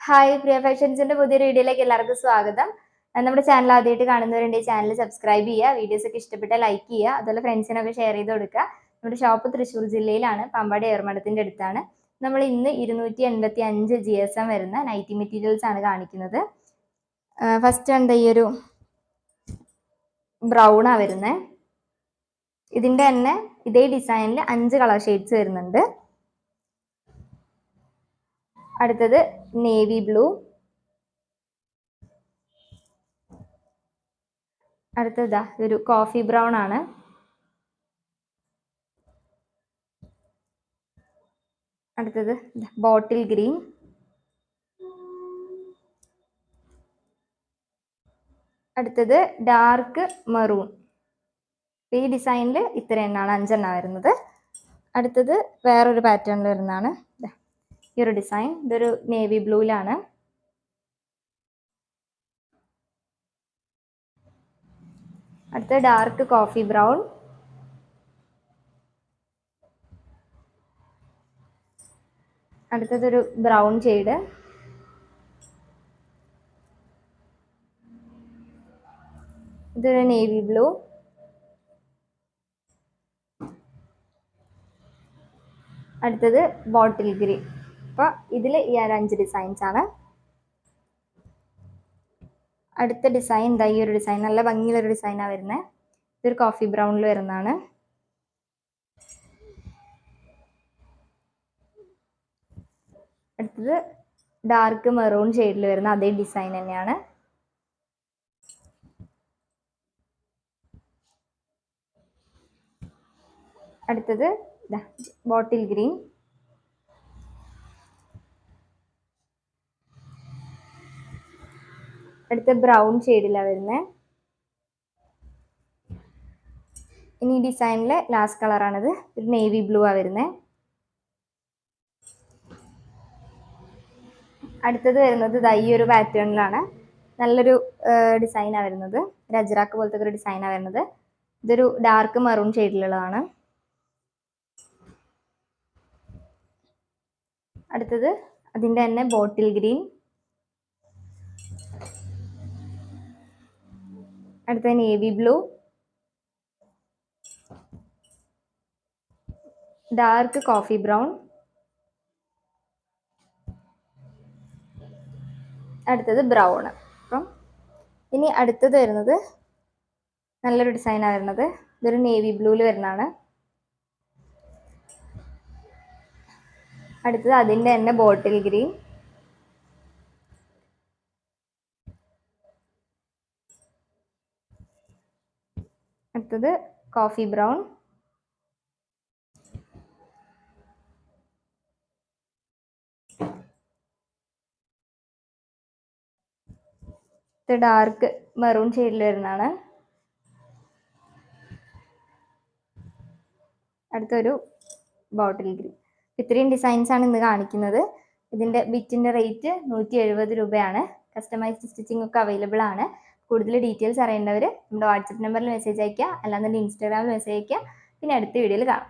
Hi പ്രിയ ഫാഷൻസിന്റെ പുതിയൊരു വീഡിയോയിലേക്ക് എല്ലാവർക്കും സ്വാഗതം. നമ്മുടെ ചാനൽ ആദ്യമായിട്ട് കാണുന്നവരുണ്ടെങ്കിൽ ചാനൽ സബ്സ്ക്രൈബ് ചെയ്യുക, വീഡിയോസ് ഒക്കെ ഇഷ്ടപ്പെട്ടാൽ ലൈക്ക് ചെയ്യുക, അതുപോലെ ഫ്രണ്ട്സിനൊക്കെ ഷെയർ ചെയ്ത് കൊടുക്കുക. നമ്മുടെ ഷോപ്പ് തൃശ്ശൂർ ജില്ലയിലാണ്, പാമ്പാടി ഏർമഠത്തിന്റെ അടുത്താണ്. നമ്മൾ ഇന്ന് 285 GSM വരുന്ന നൈറ്റി മെറ്റീരിയൽസ് ആണ് കാണിക്കുന്നത്. ഫസ്റ്റ് ഉണ്ട് ഈ ഒരു ബ്രൗണാ വരുന്നത്. ഇതിന്റെ തന്നെ ഇതേ ഡിസൈനിൽ 5 കളർ ഷെയ്ഡ്സ് വരുന്നുണ്ട്. അടുത്തത് നേവി ബ്ലൂ, അടുത്തതാ ഒരു കോഫി ബ്രൗൺ ആണ്. അടുത്തത് ബോട്ടിൽ ഗ്രീൻ, അടുത്തത് ഡാർക്ക് മെറൂൺ. ഈ ഡിസൈനിൽ ഇത്ര എണ്ണാണ്, 5 എണ്ണ വരുന്നത്. അടുത്തത് വേറൊരു പാറ്റേണിൽ വരുന്നതാണ് ഈ ഒരു ഡിസൈൻ. ഇതൊരു നേവി ബ്ലൂയിലാണ്. അടുത്ത ഡാർക്ക് കോഫി ബ്രൗൺ, അടുത്തതൊരു ബ്രൗൺ ഷെയ്ഡ്, ഇതൊരു നേവി ബ്ലൂ, അടുത്തത് ബോട്ടിൽ ഗ്രീൻ. അപ്പോൾ ഇതിൽ ഈ 5 ഡിസൈൻസ് ആണ്. അടുത്ത ഡിസൈൻ എന്താ ഈ ഒരു ഡിസൈൻ, നല്ല ഭംഗിയുള്ളൊരു ഡിസൈനാണ് വരുന്നത്. ഇതൊരു കോഫി ബ്രൗണിൽ വരുന്നതാണ്. അടുത്തത് ഡാർക്ക് മെറൂൺ ഷെയ്ഡിൽ വരുന്ന അതേ ഡിസൈൻ തന്നെയാണ്. അടുത്തത് ബോട്ടിൽ ഗ്രീൻ, അടുത്ത ബ്രൗൺ ഷെയ്ഡിലാണ് വരുന്നത്. ഇനി ഈ ഡിസൈനിലെ ലാസ്റ്റ് കളറാണിത്, ഒരു നേവി ബ്ലൂ ആണ് വരുന്നത്. അടുത്തത് വരുന്നത് ഈ ഒരു പാറ്റേണിലാണ്, നല്ലൊരു ഡിസൈനാണ് വരുന്നത്. രജറാക്ക് പോലത്തെ ഒരു ഡിസൈനാണ് വരുന്നത്. ഇതൊരു ഡാർക്ക് മെറൂൺ ഷെയ്ഡിലുള്ളതാണ്. അടുത്തത് അതിൻ്റെ തന്നെ ബോട്ടിൽ ഗ്രീൻ, അടുത്തത് navy blue, dark coffee brown, അടുത്തത് ബ്രൗൺ. അപ്പം ഇനി അടുത്തത് വരുന്നത് നല്ലൊരു ഡിസൈനാണ് വരുന്നത്. ഇതൊരു നേവി ബ്ലൂവിൽ വരുന്നതാണ്. അടുത്തത് അതിൻ്റെ തന്നെ ബോട്ടിൽ ഗ്രീൻ, അടുത്തത് കോഫി ബ്രൗൺ, ഇത് ഡാർക്ക് മെറൂൺ ഷെയ്ഡിൽ വരുന്നതാണ്. അടുത്തൊരു ബോട്ടിൽ ഗ്രീൻ. ഇത്രയും ഡിസൈൻസ് ആണ് ഇന്ന് കാണിക്കുന്നത്. ഇതിൻ്റെ ബിറ്റിൻ്റെ റേറ്റ് 170 രൂപയാണ്. കസ്റ്റമൈസ്ഡ് സ്റ്റിച്ചിങ് ഒക്കെ അവൈലബിൾ ആണ്. കൂടുതൽ ഡീറ്റെയിൽസ് അറിയേണ്ടവർ നമ്മുടെ വാട്സപ്പ് നമ്പറിൽ മെസ്സേജ് അയയ്ക്കുക, അല്ലാന്നുണ്ടെങ്കിൽ ഇൻസ്റ്റാഗ്രാമിൽ മെസ്സേജ് അയയ്ക്കുക. പിന്നെ അടുത്ത വീഡിയോയിൽ കാണാം.